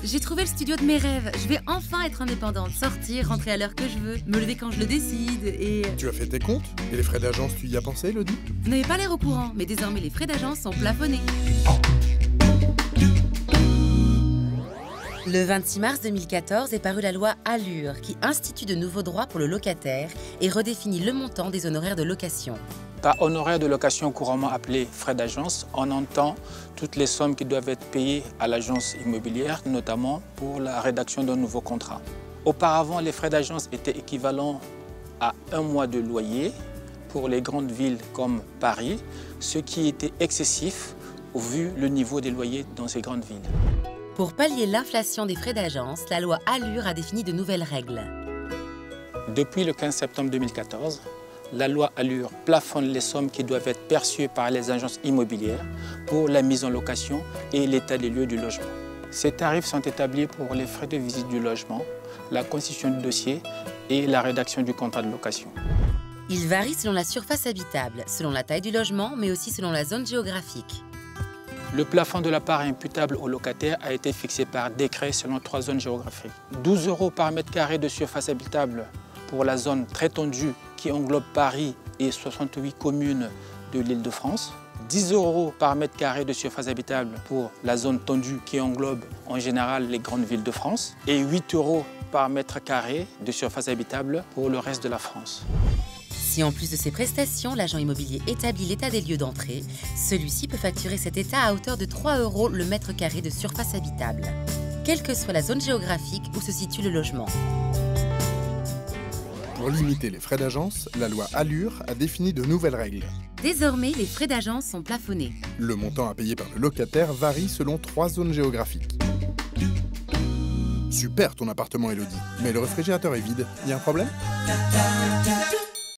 J'ai trouvé le studio de mes rêves. Je vais enfin être indépendante, sortir, rentrer à l'heure que je veux, me lever quand je le décide et... Tu as fait tes comptes? Et les frais d'agence, tu y as pensé, Elodie? Vous n'avez pas l'air au courant, mais désormais les frais d'agence sont plafonnés. Le 26 mars 2014 est parue la loi Allure qui institue de nouveaux droits pour le locataire et redéfinit le montant des honoraires de location. Par honoraires de location couramment appelés frais d'agence, on entend toutes les sommes qui doivent être payées à l'agence immobilière, notamment pour la rédaction d'un nouveau contrat. Auparavant, les frais d'agence étaient équivalents à 1 mois de loyer pour les grandes villes comme Paris, ce qui était excessif au vu le niveau des loyers dans ces grandes villes. Pour pallier l'inflation des frais d'agence, la loi Allure a défini de nouvelles règles. Depuis le 15 septembre 2014, la loi Allure plafonne les sommes qui doivent être perçues par les agences immobilières pour la mise en location et l'état des lieux du logement. Ces tarifs sont établis pour les frais de visite du logement, la constitution du dossier et la rédaction du contrat de location. Ils varient selon la surface habitable, selon la taille du logement, mais aussi selon la zone géographique. Le plafond de la part imputable au locataire a été fixé par décret selon 3 zones géographiques. 12 € par mètre carré de surface habitable pour la zone très tendue qui englobe Paris et 68 communes de l'Île-de-France. 10 € par mètre carré de surface habitable pour la zone tendue qui englobe en général les grandes villes de France. Et 8 € par mètre carré de surface habitable pour le reste de la France. Si en plus de ces prestations, l'agent immobilier établit l'état des lieux d'entrée, celui-ci peut facturer cet état à hauteur de 3 € le mètre carré de surface habitable, quelle que soit la zone géographique où se situe le logement. Pour limiter les frais d'agence, la loi Allure a défini de nouvelles règles. Désormais, les frais d'agence sont plafonnés. Le montant à payer par le locataire varie selon 3 zones géographiques. Super ton appartement, Elodie. Mais le réfrigérateur est vide. Y a un problème?